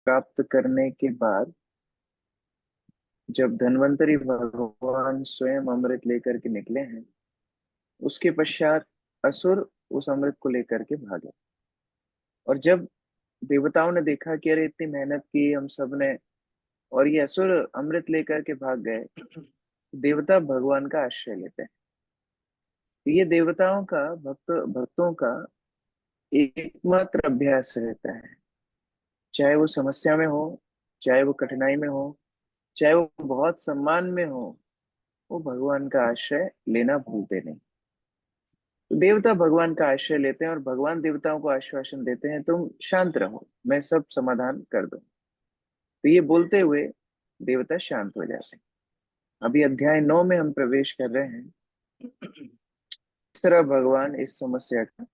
प्राप्त करने के बाद जब धन्वंतरी भगवान स्वयं अमृत लेकर के निकले हैं, उसके पश्चात असुर उस अमृत को लेकर के भागे। और जब देवताओं ने देखा कि अरे इतनी मेहनत की हम सब ने और ये असुर अमृत लेकर के भाग गए, देवता भगवान का आश्रय लेते हैं। ये देवताओं का भक्तों का एकमात्र अभ्यास रहता है। चाहे वो समस्या में हो, चाहे वो कठिनाई में हो, चाहे वो बहुत सम्मान में हो, वो भगवान का आश्रय लेना भूलते नहीं। तो देवता भगवान का आश्रय लेते हैं और भगवान देवताओं को आश्वासन देते हैं, तुम शांत रहो, मैं सब समाधान कर दूं। तो ये बोलते हुए देवता शांत हो जाते हैं। अभी अध्याय 9 में हम प्रवेश कर रहे हैं। इस तरह भगवान इस समस्या का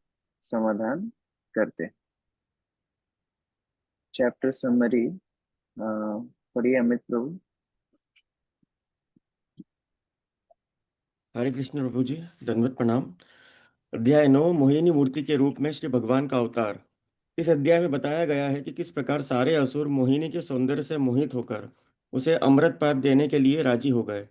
समाधान करते हैं। चैप्टर समरी पढ़िए अमित प्रभु। हरे कृष्ण प्रभु जी, दंडवत प्रणाम। अध्याय 9 मोहिनी मूर्ति के रूप में श्री भगवान का अवतार। इस अध्याय में बताया गया है कि किस प्रकार सारे असुर मोहिनी के सौंदर्य से मोहित होकर उसे अमृत पात्र देने के लिए राजी हो गए,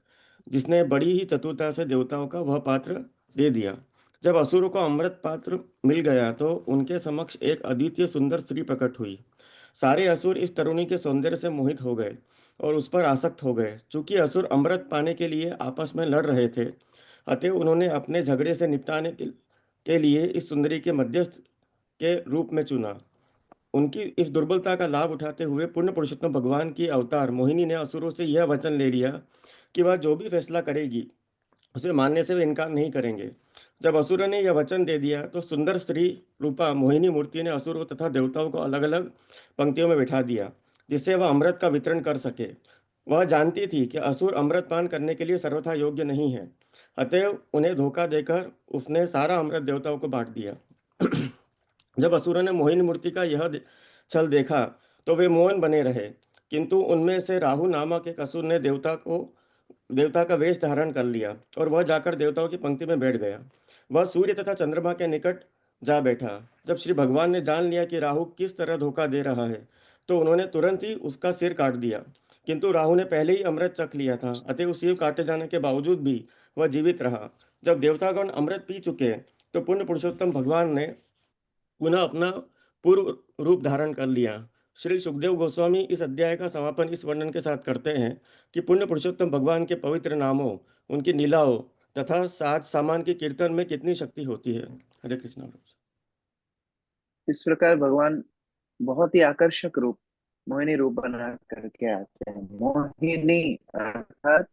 जिसने बड़ी ही चतुरता से देवताओं का वह पात्र दे दिया। जब असुरों को अमृत पात्र मिल गया तो उनके समक्ष एक अद्वितीय सुंदर स्त्री प्रकट हुई। सारे असुर इस तरुणी के सौंदर्य से मोहित हो गए और उस पर आसक्त हो गए। चूंकि असुर अमृत पाने के लिए आपस में लड़ रहे थे, अतः उन्होंने अपने झगड़े से निपटाने के लिए इस सुंदरी के मध्यस्थ के रूप में चुना। उनकी इस दुर्बलता का लाभ उठाते हुए पूर्ण पुरुषोत्तम भगवान की अवतार मोहिनी ने असुरों से यह वचन ले लिया कि वह जो भी फैसला करेगी उसे मानने से वे इनकार नहीं करेंगे। जब असुरों ने यह वचन दे दिया तो सुंदर स्त्री रूपा मोहिनी मूर्ति ने असुरों तथा देवताओं को अलग अलग पंक्तियों में बैठा दिया, जिससे वह अमृत का वितरण कर सके। वह जानती थी कि असुर अमृत पान करने के लिए सर्वथा योग्य नहीं है, अतएव उन्हें धोखा देकर उसने सारा अमृत देवताओं को बांट दिया। जब असुरों ने मोहिनी मूर्ति का छल देखा तो वे मौन बने रहे, किंतु उनमें से राहु नामक एक असुर ने देवता का वेश धारण कर लिया और वह जाकर देवताओं की पंक्ति में बैठ गया। वह सूर्य तथा चंद्रमा के निकट जा बैठा। जब श्री भगवान ने जान लिया कि राहु किस तरह धोखा दे रहा है, तो उन्होंने तुरंत ही उसका सिर काट दिया। किंतु राहु ने पहले ही अमृत चख लिया था, अतः उस सिर काटे जाने के बावजूद भी वह जीवित रहा। जब देवतागण अमृत पी चुके तो पुण्य पुरुषोत्तम भगवान ने पुनः अपना पूर्व रूप धारण कर लिया। श्री सुखदेव गोस्वामी इस अध्याय का समापन इस वर्णन के साथ करते हैं कि पुण्य पुरुषोत्तम भगवान के पवित्र नामों, उनकी लीलाओं तथा साज सामान के कीर्तन में कितनी शक्ति होती है। हरे कृष्णा। इस प्रकार भगवान बहुत ही आकर्षक रूप, मोहिनी रूप बना करके आते हैं। मोहिनी अर्थात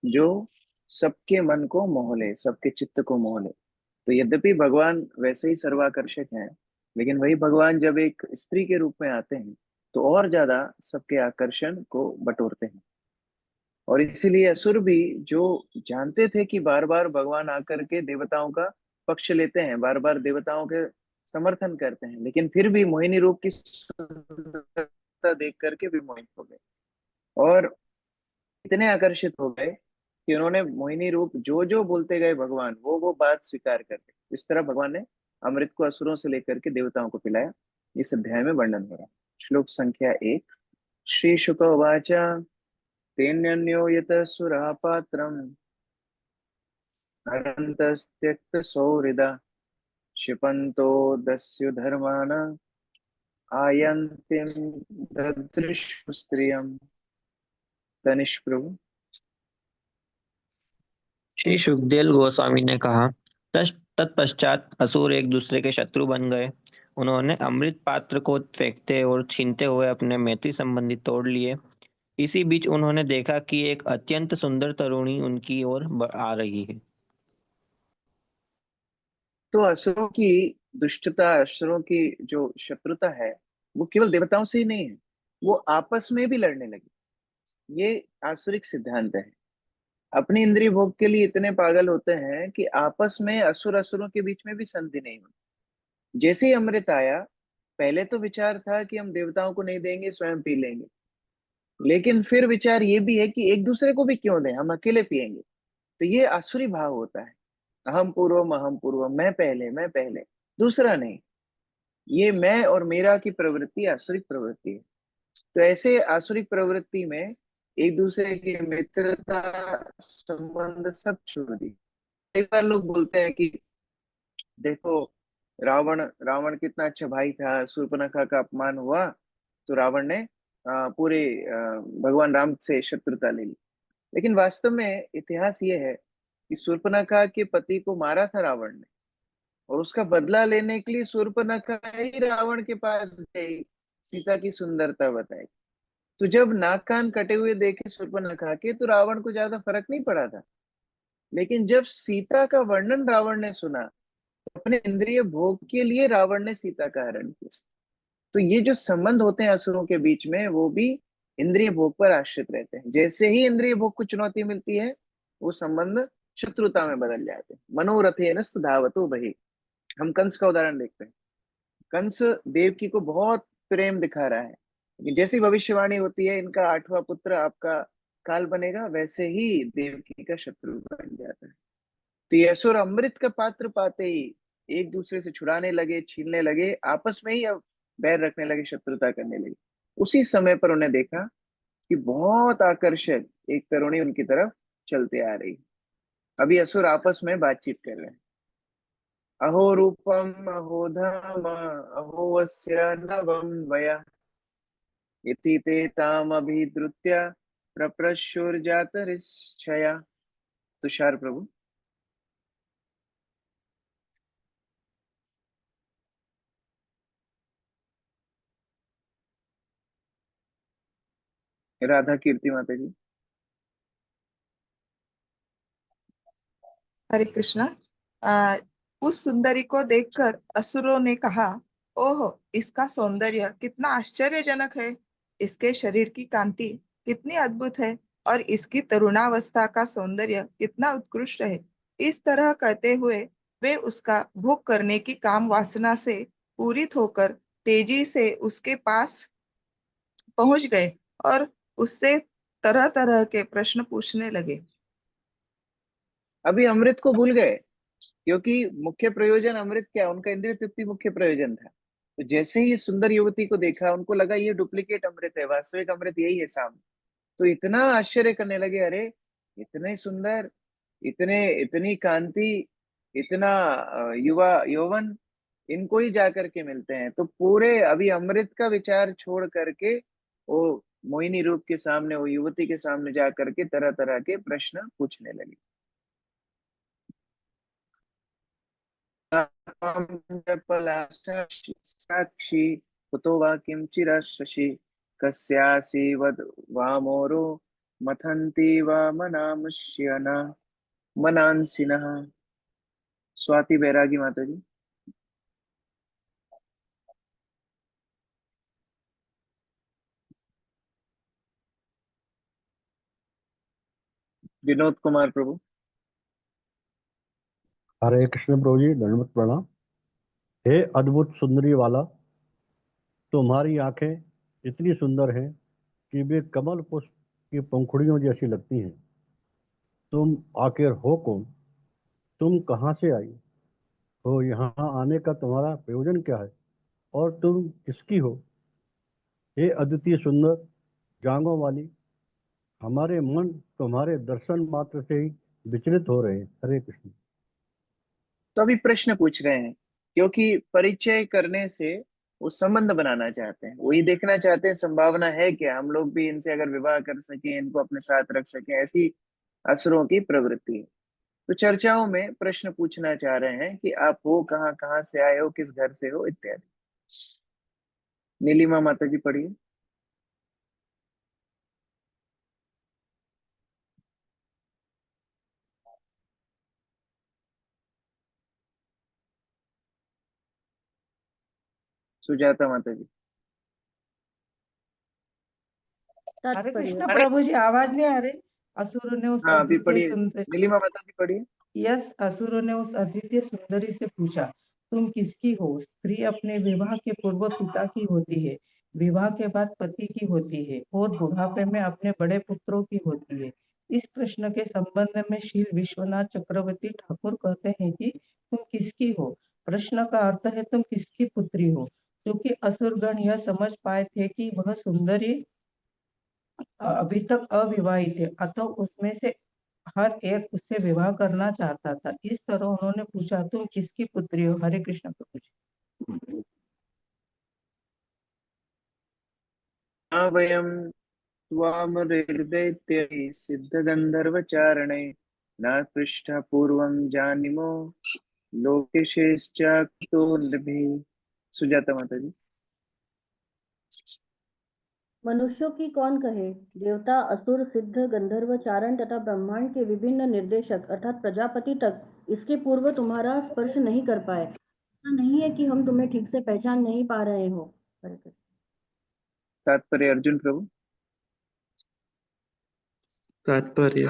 जो सबके मन को मोह ले, सबके चित्त को मोह ले। तो यद्यपि भगवान वैसे ही सर्वाकर्षक हैं, लेकिन वही भगवान जब एक स्त्री के रूप में आते हैं तो और ज्यादा सबके आकर्षण को बटोरते हैं। और इसीलिए असुर भी, जो जानते थे कि बार बार भगवान आकर के देवताओं का पक्ष लेते हैं, बार बार देवताओं के समर्थन करते हैं, लेकिन फिर भी मोहिनी रूप की सुंदरता देख करके भी मोहित हो गए और इतने आकर्षित हो गए कि उन्होंने मोहिनी रूप जो जो बोलते गए भगवान, वो बात स्वीकार कर ली। इस तरह भगवान ने अमृत को असुरों से लेकर के देवताओं को पिलाया। इस अध्याय में वर्णन हो रहा है। श्लोक संख्या 1। श्री शुक उवाच तेन्यन्यो यतः सुरा पात्रम् हरन्तस्त्यक्त सौहृदा क्षिपन्तो दस्यु धर्मान् आयन्तीं ददृशु स्त्रियम्। तनिष्क प्रभु। श्री सुखदेव गोस्वामी ने कहा, तत्पश्चात असुर एक दूसरे के शत्रु बन गए। उन्होंने अमृत पात्र को फेंकते और छीनते हुए अपने मैत्री संबंधी तोड़ लिए। इसी बीच उन्होंने देखा कि एक अत्यंत सुंदर तरुणी उनकी ओर आ रही है। तो असुरों की दुष्टता, असुरों की जो शत्रुता है, वो केवल देवताओं से ही नहीं है, वो आपस में भी लड़ने लगे। ये आसुरिक सिद्धांत है। अपनी इंद्रिय भोग के लिए इतने पागल होते हैं कि आपस में असुर असुरों के बीच में भी संधि नहीं होती। जैसे ही अमृत आया, पहले तो विचार था कि हम देवताओं को नहीं देंगे, स्वयं पी लेंगे। लेकिन फिर विचार ये भी है कि एक दूसरे को भी क्यों दें, हम अकेले पिएंगे। तो ये आसुरी भाव होता है। अहम पूर्वम, मैं पहले, मैं पहले, दूसरा नहीं। ये मैं और मेरा की प्रवृत्ति आसुरिक प्रवृत्ति है। तो ऐसे आसुरिक प्रवृत्ति में एक दूसरे की मित्रता संबंध सब छोड़ दी। कई बार लोग बोलते हैं कि देखो, रावण रावण कितना अच्छा भाई था, शूर्पणखा का अपमान हुआ तो रावण ने पूरे भगवान राम से शत्रुता ले ली। लेकिन वास्तव में इतिहास ये है कि शूर्पणखा के पति को मारा था रावण ने, और उसका बदला लेने के लिए शूर्पणखा ही रावण के पास गई, सीता की सुंदरता बताई। तो जब नाक कान कटे हुए देखे शूर्पणखा के तो रावण को ज्यादा फर्क नहीं पड़ा था। लेकिन जब सीता का वर्णन रावण ने सुना तो अपने इंद्रिय भोग के लिए रावण ने सीता का हरण किया। तो ये जो संबंध होते हैं असुरों के बीच में, वो भी इंद्रिय भोग पर आश्रित रहते हैं। जैसे ही इंद्रिय भोग को चुनौती मिलती है, वो संबंध शत्रुता में बदल जाते हैं। मनोरथे नस्तु धावतो बहि। हम कंस का उदाहरण देखते हैं। कंस देवकी को बहुत प्रेम दिखा रहा है, लेकिन जैसी भविष्यवाणी होती है इनका 8वां पुत्र आपका काल बनेगा, वैसे ही देवकी का शत्रु बन जाता है। तो ये असुर अमृत का पात्र पाते ही एक दूसरे से छुड़ाने लगे, छीनने लगे, आपस में ही अब बैर रखने लगे, शत्रुता करने लगे। उसी समय पर उन्हें देखा कि बहुत आकर्षक एक तरुणी उनकी तरफ चलते आ रही। अभी असुर आपस में बातचीत कर रहे हैं। अहो रूपम अहो धाम अहो वस्य नवम वया इति ते ताम अभिद्रुत्य प्रप्रशुर्जातरिच्छया। तुषार प्रभु। राधा कीर्ति माता जी। हरे कृष्णा। उस सुंदरी को देखकर असुरों ने कहा, ओह, इसका सौंदर्य कितना आश्चर्यजनक है। इसके शरीर की कांति कितनी अद्भुत है और इसकी तरुणावस्था का सौंदर्य कितना उत्कृष्ट है। इस तरह कहते हुए वे उसका भोग करने की काम वासना से पूरित होकर तेजी से उसके पास पहुंच गए और उससे तरह तरह के प्रश्न पूछने लगे। अभी अमृत को भूल गए, क्योंकि मुख्य प्रयोजन अमृत क्या, उनका इंद्रिय तृप्ति मुख्य प्रयोजन था। तो जैसे ही इस सुंदर युवती को देखा, उनको लगा ये डुप्लीकेट अमृत है, वास्तविक अमृत यही है सामने। तो इतना आश्चर्य करने लगे, अरे इतने सुंदर, इतने इतनी कांति, इतना युवा यौवन, इनको ही जा करके मिलते हैं। तो पूरे अभी अमृत का विचार छोड़ करके वो मोहिनी रूप के सामने, वो युवती के सामने जा करके तरह तरह के प्रश्न पूछने लगे। साक्षी कुतो वा किम चिरशशि कस्यासि वद वामोरो मथन्ति वा मनामश्यन मनांसिनः। स्वाति बैरागी माता जी। विनोद कुमार प्रभु। हरे कृष्ण प्रभु जी, दंडवत प्रणाम। हे अद्भुत सुंदरी वाला, तुम्हारी आंखें इतनी सुंदर हैं कि वे कमल पुष्प की पंखुड़ियों जैसी लगती हैं। तुम आखिर हो कौन? तुम कहाँ से आई हो? यहाँ आने का तुम्हारा प्रयोजन क्या है और तुम किसकी हो? हे अद्वितीय सुंदर जांघों वाली, हमारे मन तुम्हारे दर्शन मात्र से ही विचलित हो रहे हैं। हरे कृष्ण। तो अभी प्रश्न पूछ रहे हैं, क्योंकि परिचय करने से वो संबंध बनाना चाहते हैं। वो ये देखना चाहते हैं संभावना है क्या, हम लोग भी इनसे अगर विवाह कर सकें, इनको अपने साथ रख सकें। ऐसी असुरों की प्रवृत्ति है। तो चर्चाओं में प्रश्न पूछना चाह रहे हैं कि आप हो कहाँ, कहाँ से आए हो, किस घर से हो, इत्यादि। नीलिमा माता जी पढ़िए। सुजाता माता जी। हरे कृष्ण प्रभु जी, आवाज नहीं आ रही। असुरों ने उस हाँ अभी अद्वितीय पढ़िए, सुंदर नीलिमा माता जी पढ़िए। यस असुरों ने उस अद्वितीय सुंदरी से पूछा, तुम किसकी हो? स्त्री अपने विवाह के पूर्व पिता की होती है, विवाह के बाद पति की होती है और बुढ़ापे में अपने बड़े पुत्रों की होती है। इस प्रश्न के संबंध में श्री विश्वनाथ चक्रवर्ती ठाकुर कहते हैं कि तुम किसकी हो? प्रश्न का अर्थ है तुम किसकी पुत्री हो? क्योंकि असुरगण यह समझ पाए थे कि वह सुंदरी अभी तक अविवाहित है, अतः उसमें से हर एक उससे विवाह करना चाहता था। इस तरह उन्होंने पूछा, तुम किसकी पुत्री हो? हरे कृष्ण प्रभु जी। वयं त्वामृदैत्यैः सिद्धगन्धर्वचारणैः न पृष्ठा पूर्वं जानीमो लोकेशेश्चाकुतो नृभिः। सुजाता माता जी। मनुष्यों की कौन कहे, देवता, असुर, सिद्ध, गंधर्व, चारण तथा ब्रह्मांड के विभिन्न निर्देशक अर्थात प्रजापति तक इसके पूर्व तुम्हारा स्पर्श नहीं कर पाए। ऐसा नहीं है कि हम तुम्हें ठीक से पहचान नहीं पा रहे हो। हरे कृष्ण। तात्पर्य अर्जुन प्रभु। तात्पर्य,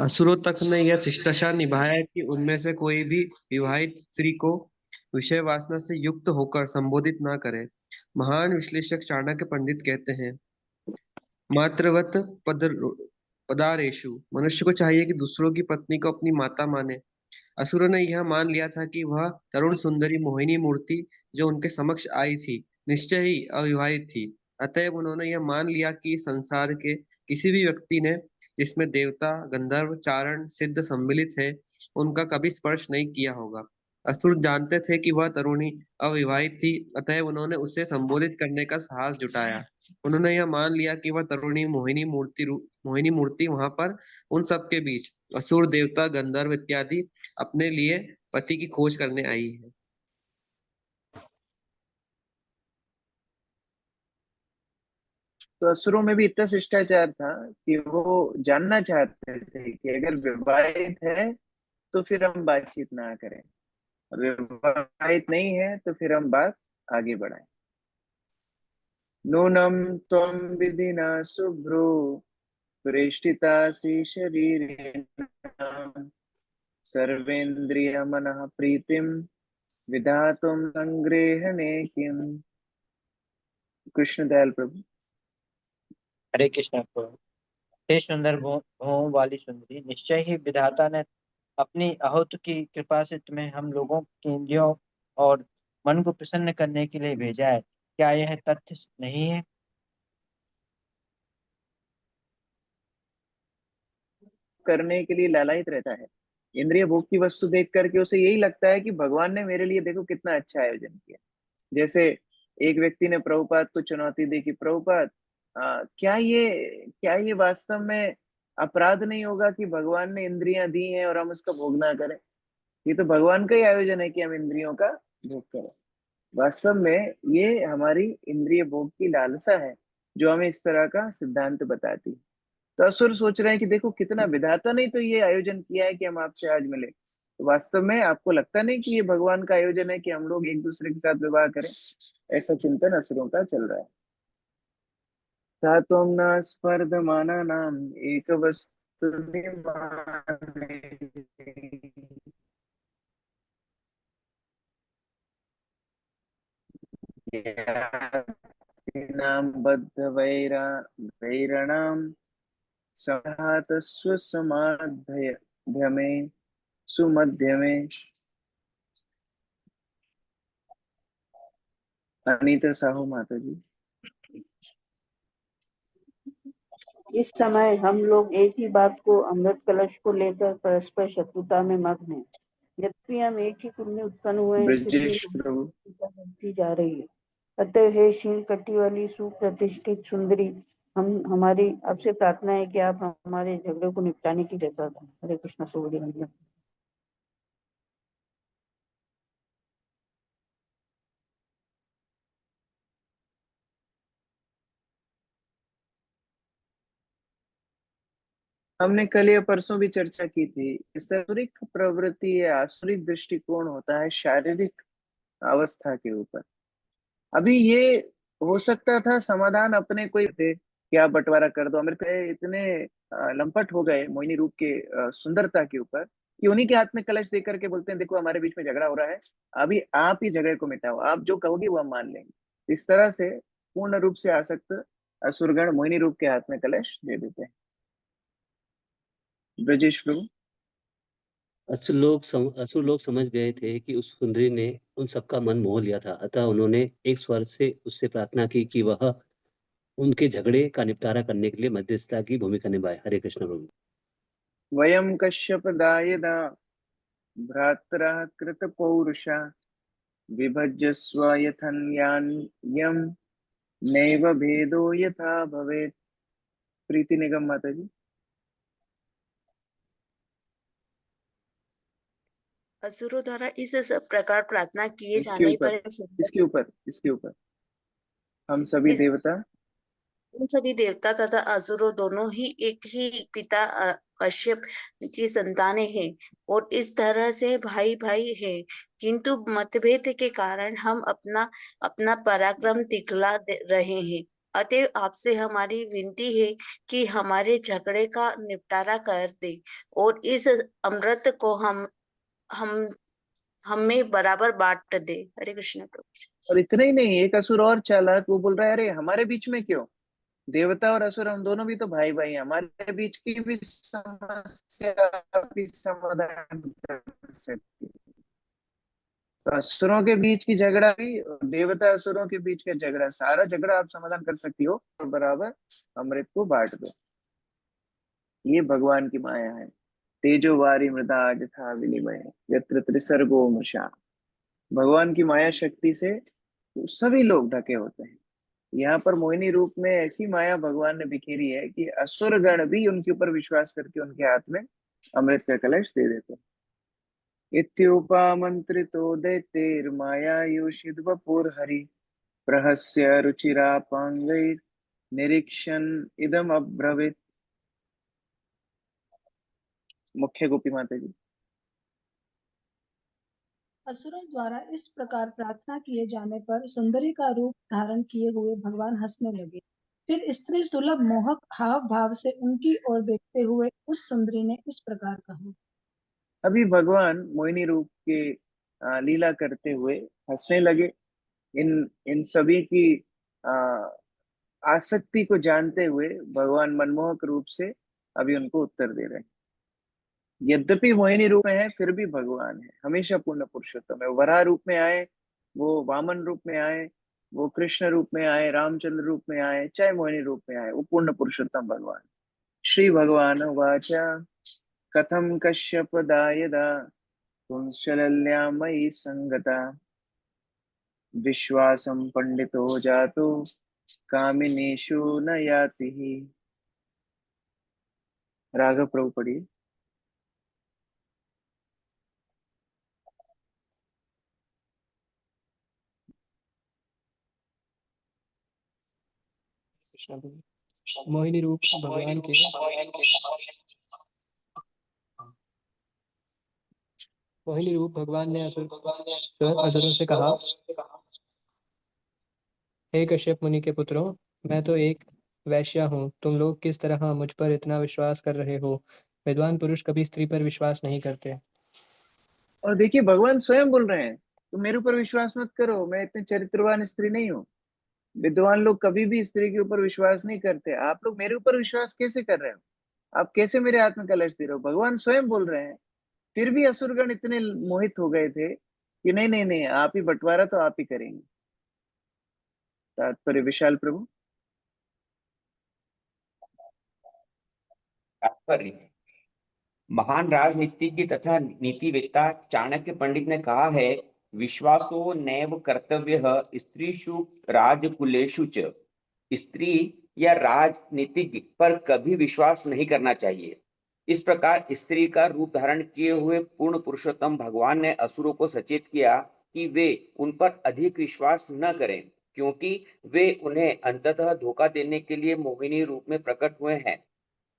असुरों तक ने यह शिष्टाचार निभाया कि उनमें से कोई भी विवाहित स्त्री को विषय वासना से युक्त होकर संबोधित न करे। महान विश्लेषक चाणक्य पंडित कहते हैं, मातृवत पदारेषु मनुष्य को चाहिए कि दूसरों की पत्नी को अपनी माता माने। असुरों ने यह मान लिया था कि वह तरुण सुंदरी मोहिनी मूर्ति जो उनके समक्ष आई थी निश्चय ही अविवाहित थी। अतएव उन्होंने यह मान लिया कि संसार के किसी भी व्यक्ति ने जिसमें देवता, गंधर्व, चारण, सिद्ध सम्मिलित है उनका कभी स्पर्श नहीं किया होगा। असुर जानते थे कि वह तरुणी अविवाहित थी, अतएव उन्होंने उसे संबोधित करने का साहस जुटाया। उन्होंने यह मान लिया कि वह तरुणी मोहिनी मूर्ति वहां पर उन सबके बीच असुर, देवता, गंधर्व इत्यादि अपने लिए पति की खोज करने आई है। तो असुरों में भी इतना शिष्टाचार था कि वो जानना चाहते थे कि अगर विवाहित है तो फिर हम बातचीत ना करें, और विवाहित नहीं है तो फिर हम बात आगे बढ़ाएं। नूनम त्वं विधिना शुभ्रो प्रेष्ठितासि शरीरेण सर्वेन्द्रिय मनः प्रीतिम विधातुम संग्रहणे किम। कृष्ण दयाल प्रभु। हरे कृष्ण प्रभु। हे सुंदर भुवों वाली सुंदरी, निश्चय ही विधाता ने अपनी अहोत की कृपा से तुम्हें हम लोगों के इंद्रियों और मन को प्रसन्न करने के लिए भेजा है। क्या यह तथ्य नहीं है? करने के लिए लालायित रहता है। इंद्रिय भोग की वस्तु देख करके उसे यही लगता है कि भगवान ने मेरे लिए देखो कितना अच्छा आयोजन किया। जैसे एक व्यक्ति ने प्रभुपाद को चुनौती दी कि प्रभुपाद, क्या ये वास्तव में अपराध नहीं होगा कि भगवान ने इंद्रियां दी हैं और हम उसका भोग ना करें? ये तो भगवान का ही आयोजन है कि हम इंद्रियों का भोग करें। वास्तव में ये हमारी इंद्रिय भोग की लालसा है जो हमें इस तरह का सिद्धांत बताती है। तो असुर सोच रहे हैं कि देखो कितना विधाता ने तो ये आयोजन किया है कि हम आपसे आज मिले। तो वास्तव में आपको लगता नहीं कि ये भगवान का आयोजन है कि हम लोग एक दूसरे के साथ विवाह करें? ऐसा चिंतन असुरों का चल रहा है। सात्वं न स्पर्धमानानाम् एक वस्तु बद्ध वैराणाम सहातस्व समाध्यमे सुमध्यमे। अनीता साहू माता जी। इस समय हम लोग एक ही बात को, अमृत कलश को लेकर परस्पर शत्रुता में मग्न हैं। यद्यपि हम एक ही कुल में उत्पन्न हुए हैं, फिर भी ब्रजेश प्रभु। बढ़ती जा रही है। अतः हे शील कटी वाली सुप्रतिष्ठित सुंदरी, हमारी आपसे प्रार्थना है कि आप हमारे झगड़े को निपटाने की कृपा करें। हरे कृष्ण सुखदेव। हमने कल या परसों भी चर्चा की थी, इस आसुरिक प्रवृत्ति या आसुरिक दृष्टिकोण होता है शारीरिक अवस्था के ऊपर। अभी ये हो सकता था समाधान अपने कोई थे, क्या बंटवारा कर दो। अमृत इतने लंपट हो गए मोहिनी रूप के सुंदरता के ऊपर कि उन्हीं के हाथ में कलश दे करके बोलते हैं देखो हमारे बीच में झगड़ा हो रहा है, अभी आप ही झगड़े को मिटाओ, आप जो कहोगे वो हम मान लेंगे। इस तरह से पूर्ण रूप से आसक्त असुरगण मोहिनी रूप के हाथ में कलश दे देते हैं। ब्रजेश प्रभु। असुर लोग समझ गए थे कि उस सुंदरी ने उन सबका मन मोह लिया था, अतः उन्होंने एक स्वर से उससे प्रार्थना की कि वह उनके झगड़े का निपटारा करने के लिए मध्यस्थता की भूमिका निभाए। हरे कृष्ण प्रभु। वयम कश्यप दायदा भ्रातरः कृत पौरुषा विभज्यस्व यथन्यान्यं नैव भेदो यथा भवेत्। प्रीति निगम माता जी। असुरों द्वारा इस प्रकार प्रार्थना किए इसके जाने ऊपर पर इसके ऊपर हम सभी इस देवता उन सभी देवता तथा असुरों दोनों ही एक ही पिता कश्यप की संतानें हैं और इस तरह से भाई भाई है, किंतु मतभेद के कारण हम अपना अपना पराक्रम दिखला रहे हैं। अतः आपसे हमारी विनती है कि हमारे झगड़े का निपटारा कर दे और इस अमृत को हम में बराबर बांट दे। हरे कृष्ण प्रभु। और इतना ही नहीं, एक असुर और चालाक, वो बोल रहा है अरे हमारे बीच में क्यों, देवता और असुर हम दोनों भी तो भाई भाई हैं, हमारे बीच की भी समस्या भी समाधान कर सकती है। तो असुरों के बीच की झगड़ा भी, देवता असुरों के बीच का झगड़ा, सारा झगड़ा आप समाधान कर सकती हो और बराबर अमृत को बांट दो। ये भगवान की माया है। तेजो वारी मृदा यथा विनिमय यत्र त्रिसर्गो मशा। भगवान की माया शक्ति से सभी लोग ढके होते हैं। यहाँ पर मोहिनी रूप में ऐसी माया भगवान ने बिखेरी है कि असुर गण भी उनके ऊपर विश्वास करके उनके हाथ में अमृत का कलश दे देते हैं। इत्युपमंत्रितो दैत्यैर्मायायुषिद् वपुर्हरि प्रहस्य रुचिरापांगैर् निरीक्षन् इदम अब्रवीत्। मुख्य गोपी माता जी। असुरों द्वारा इस प्रकार प्रार्थना किए जाने पर सुंदरी का रूप धारण किए हुए भगवान हंसने लगे। फिर स्त्री सुलभ मोहक हाव भाव से उनकी ओर देखते हुए उस सुंदरी ने इस प्रकार कहा। अभी भगवान मोहिनी रूप के लीला करते हुए हंसने लगे। इन इन सभी की आ, आसक्ति को जानते हुए भगवान मनमोहक रूप से अभी उनको उत्तर दे रहे हैं। यद्यपि मोहिनी रूप में है फिर भी भगवान है, हमेशा पूर्ण पुरुषोत्तम है। वराह रूप में आए, वो वामन रूप में आए, वो कृष्ण रूप में आए, रामचंद्र रूप में आए, चाहे मोहिनी रूप में आए, वो पूर्ण पुरुषोत्तम भगवान। श्री भगवान वाचा कथम कश्यप दायदा पुंसलल्या मयि संगता विश्वासं पंडितो जातो कामिनेषु न याति ही। राघव प्रभु पढ़िए। मोहिनी रूप भगवान के मोहिनी रूप भगवान ने असुरों से कहा, हे कश्यप मुनि के पुत्रों, मैं तो एक वैश्या हूँ, तुम लोग किस तरह मुझ पर इतना विश्वास कर रहे हो? विद्वान पुरुष कभी स्त्री पर विश्वास नहीं करते। और देखिए भगवान स्वयं बोल रहे हैं, तुम मेरे ऊपर विश्वास मत करो, मैं इतने चरित्रवान स्त्री नहीं हूँ। विद्वान लोग कभी भी स्त्री के ऊपर विश्वास नहीं करते। आप लोग मेरे ऊपर विश्वास कैसे कर रहे हो? आप कैसे मेरे हाथ में कलश दे रहे हो? भगवान स्वयं बोल रहे हैं। फिर भी असुरगण इतने मोहित हो गए थे कि नहीं नहीं नहीं, आप ही बंटवारा तो आप ही करेंगे। तात्पर्य विशाल प्रभु। तात्पर्य, महान राजनीतिज्ञ तथा नीतिवेत्ता चाणक्य पंडित ने कहा है, विश्वासो नैव कर्तव्यः स्त्रीषु राजकुलेषु च। स्त्री या राजनीतिज्ञ पर कभी विश्वास नहीं करना चाहिए। इस प्रकार स्त्री का रूप धारण किए हुए पूर्ण पुरुषोत्तम भगवान ने असुरों को सचेत किया कि वे उन पर अधिक विश्वास न करें, क्योंकि वे उन्हें अंततः धोखा देने के लिए मोहिनी रूप में प्रकट हुए हैं।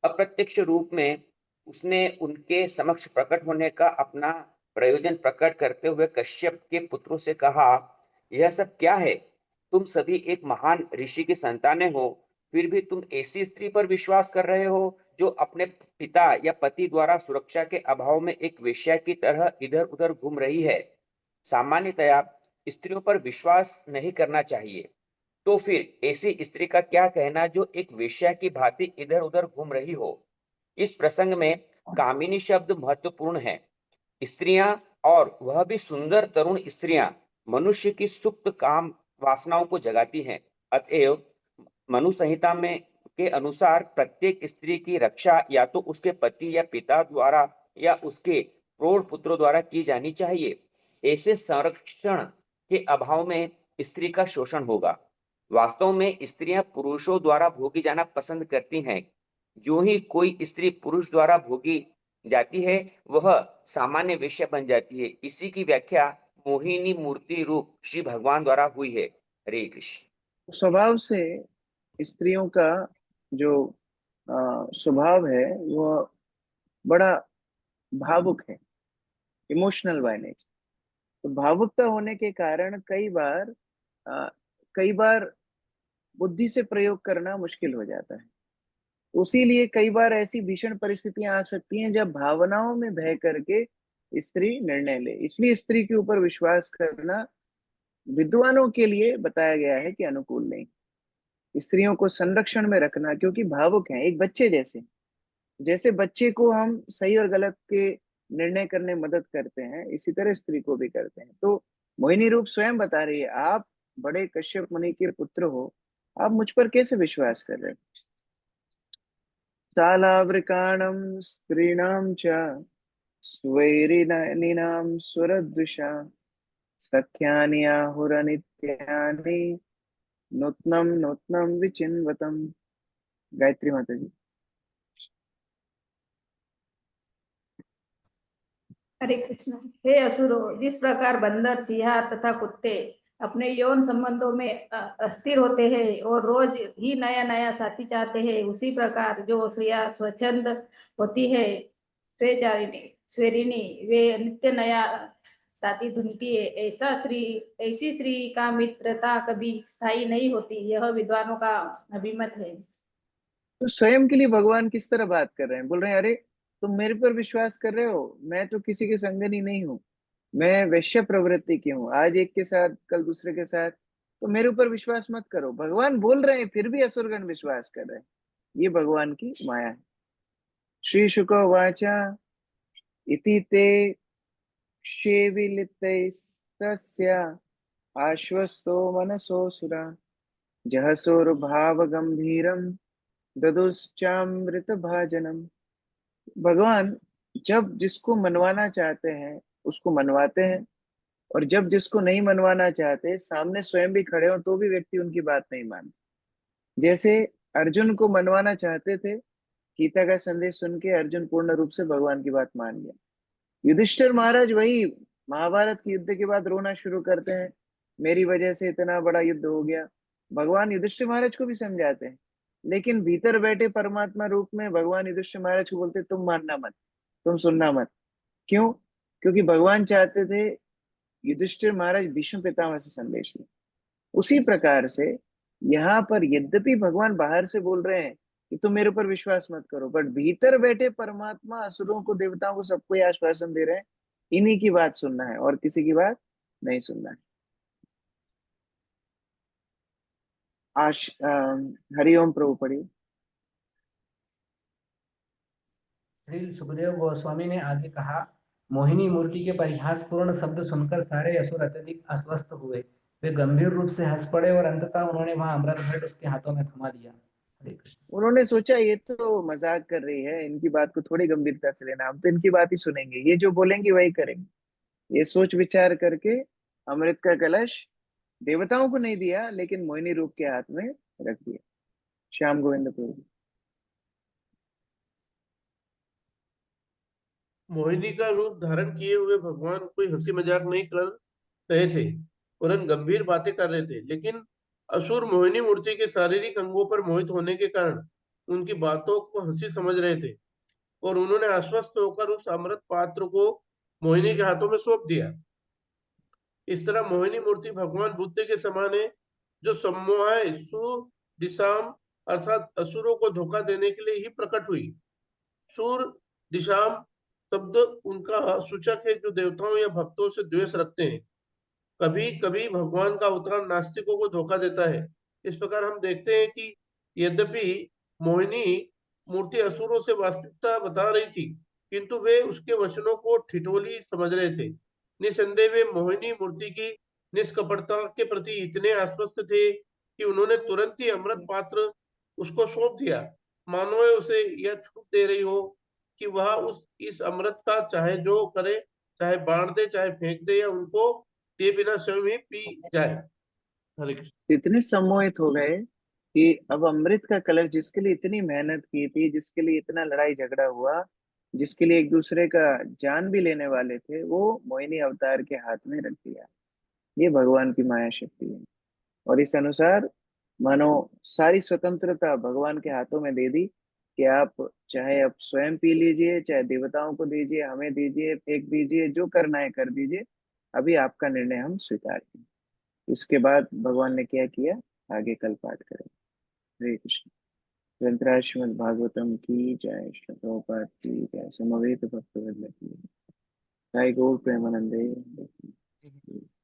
अप्रत्यक्ष रूप में उसने उनके समक्ष प्रकट होने का अपना प्रयोजन प्रकट करते हुए कश्यप के पुत्रों से कहा, यह सब क्या है? तुम सभी एक महान ऋषि की संतानें हो, फिर भी तुम ऐसी स्त्री पर विश्वास कर रहे हो जो अपने पिता या पति द्वारा सुरक्षा के अभाव में एक वेश्या की तरह इधर उधर घूम रही है। सामान्यतया स्त्रियों पर विश्वास नहीं करना चाहिए, तो फिर ऐसी स्त्री का क्या कहना जो एक वेश्या की भांति इधर उधर घूम रही हो। इस प्रसंग में कामिनी शब्द महत्वपूर्ण है। स्त्रियां, और वह भी सुंदर तरुण स्त्रियां, मनुष्य की सुप्त काम वासनाओं को जगाती हैं। अतएव मनु संहिता में के अनुसार प्रत्येक स्त्री की रक्षा या तो उसके पति या पिता द्वारा या उसके प्रौढ़ पुत्रों द्वारा की जानी चाहिए। ऐसे संरक्षण के अभाव में स्त्री का शोषण होगा। वास्तव में स्त्रियां पुरुषों द्वारा भोगी जाना पसंद करती हैं। जो ही कोई स्त्री पुरुष द्वारा भोगी जाती है वह सामान्य वेश्या बन जाती है। इसी की व्याख्या मोहिनी मूर्ति रूप श्री भगवान द्वारा हुई है। हरे कृष्ण। स्वभाव से स्त्रियों का जो स्वभाव है वो बड़ा भावुक है, इमोशनल बाय नेचर। तो भावुकता होने के कारण कई बार बुद्धि से प्रयोग करना मुश्किल हो जाता है। उसीलिए कई बार ऐसी भीषण परिस्थितियां आ सकती हैं जब भावनाओं में बह करके स्त्री निर्णय ले। इसलिए स्त्री के ऊपर विश्वास करना विद्वानों के लिए बताया गया है कि अनुकूल नहीं। स्त्रियों को संरक्षण में रखना, क्योंकि भावुक हैं, एक बच्चे जैसे। जैसे बच्चे को हम सही और गलत के निर्णय करने मदद करते हैं, इसी तरह स्त्री को भी करते हैं। तो मोहिनी रूप स्वयं बता रही है, आप बड़े कश्यप मुनि के पुत्र हो, आप मुझ पर कैसे विश्वास कर रहे हो? सालावृकाणं स्त्रीणां च स्वैरिणां सुरदृशा सख्यानि आहुरनित्यानि नूत्नं नूत्नं विचिन्वतम्। गायत्री माता जी। हरे कृष्ण। हे असुरों, जिस प्रकार बंदर, सिंह तथा कुत्ते अपने यौन संबंधों में अस्थिर होते हैं और रोज ही नया नया साथी चाहते हैं, उसी प्रकार जो स्त्रियां स्वच्छंद होती है, स्वेरिणी, वे नित्य नया साथी ढूंढती है। ऐसी स्त्री का मित्रता कभी स्थायी नहीं होती, यह विद्वानों का अभिमत है। तो स्वयं के लिए भगवान किस तरह बात कर रहे हैं? बोल रहे हैं, अरे तुम मेरे पर विश्वास कर रहे हो, मैं तो किसी के संगनी नहीं हूँ, मैं वैश्य प्रवृत्ति की हूँ, आज एक के साथ कल दूसरे के साथ, तो मेरे ऊपर विश्वास मत करो। भगवान बोल रहे हैं, फिर भी असुरगण विश्वास कर रहे हैं। ये भगवान की माया है। श्री शुक वाचा इति ते क्षेविलितस्तस्य आश्वस्तो मनसोऽसुरा जहसोर्भाव गंभीरम ददुश्चामृत भाजनम। भगवान जब जिसको मनवाना चाहते हैं उसको मनवाते हैं, और जब जिसको नहीं मनवाना चाहते, सामने स्वयं भी खड़े हो तो भी व्यक्ति उनकी बात नहीं मानते। जैसे अर्जुन को मनवाना चाहते थे, गीता का संदेश सुन के अर्जुन पूर्ण रूप से भगवान की बात मान गया। युधिष्ठिर महाराज वही महाभारत के युद्ध के बाद रोना शुरू करते हैं, मेरी वजह से इतना बड़ा युद्ध हो गया। भगवान युधिष्ठिर महाराज को भी समझाते हैं, लेकिन भीतर बैठे परमात्मा रूप में भगवान युधिष्ठिर महाराज को बोलते, तुम मानना मत, तुम सुनना मत। क्यों? क्योंकि भगवान चाहते थे युधिष्ठिर महाराज भीष्म पितामह से संदेश लें। उसी प्रकार से यहाँ पर यद्यपि भगवान बाहर से बोल रहे हैं कि तुम मेरे ऊपर विश्वास मत करो, बट भीतर बैठे परमात्मा असुरों को, देवताओं को, सबको ये आश्वासन दे रहे हैं, इन्हीं की बात सुनना है और किसी की बात नहीं सुनना है। हरिओम प्रभु पढ़िए। श्री सुखदेव गोस्वामी ने आगे कहा, मोहिनी मूर्ति के परिहासपूर्ण शब्द सुनकर सारे असुर अत्यधिक अस्वस्थ हुए। वे गंभीर रूप से हंस पड़े और अंततः उन्होंने वहां अमृत घट उसके हाथों में थमा दिया। हरे कृष्ण। उन्होंने सोचा ये तो मजाक कर रही है, इनकी बात को थोड़ी गंभीरता से लेना, हम तो इनकी बात ही सुनेंगे, ये जो बोलेंगे वही करेंगे। ये सोच विचार करके अमृत का कलश देवताओं को नहीं दिया, लेकिन मोहिनी रूप के हाथ में रख दिया। श्याम गोविंद प्रभु। मोहिनी का रूप धारण किए हुए भगवान कोई हंसी मजाक नहीं कर रहे थे, वरन गंभीर बातें कर रहे थे। लेकिन असुर मोहिनी मूर्ति के शारीरिक अंगों पर मोहित होने के कारण उनकी बातों को हंसी समझ रहे थे, और उन्होंने आश्वस्त होकर उस अमृत पात्र को मोहिनी के हाथों में सौंप दिया। इस तरह मोहिनी मूर्ति भगवान बुद्ध के समान है, जो सम्मोहाय सुदिशाम अर्थात असुरों को धोखा देने के लिए ही प्रकट हुई। सुर दिशाम शब्द उनका सूचक है जो देवताओं या भक्तों से द्वेष रखते हैं। कभी कभी भगवान का अवतार नास्तिकों को धोखा देता है। इस प्रकार हम देखते हैं कि यद्यपि मोहिनी मूर्ति असुरों से वास्तविकता बता रही थी, किंतु वे उसके वचनों को ठिठोली समझ रहे थे। निसंदेह वे मोहिनी मूर्ति की निष्कपटता के प्रति इतने आश्वस्त थे कि उन्होंने तुरंत ही अमृत पात्र उसको सौंप दिया, मानो वे उसे यह छूट दे रही हो कि वह इस अमृत का चाहे जो करे, चाहे बांट दे, चाहे फेंक दे, या उनको दिए बिना स्वयं ही पी जाए। हरे कृष्ण। इतने सम्मोहित हो गए कि अब अमृत का कलश, जिसके लिए इतनी मेहनत की थी, जिसके लिए इतना लड़ाई झगड़ा हुआ, जिसके लिए एक दूसरे का जान भी लेने वाले थे, वो मोहिनी अवतार के हाथ में रख दिया। ये भगवान की माया शक्ति है। और इस अनुसार मानो सारी स्वतंत्रता भगवान के हाथों में दे दी कि आप चाहे आप स्वयं पी लीजिए, चाहे देवताओं को दीजिए, हमें दीजिए, फेंक दीजिए, जो करना है कर दीजिए, अभी आपका निर्णय हम स्वीकार करें। इसके बाद भगवान ने क्या किया, आगे कल पाठ करें। हरे कृष्ण। ग्रंथराज श्रीमद् भागवतम की जय, श्री प्रभुपाद की जय, समवेत भक्तवृंद की जय, गौर प्रेमानंदे।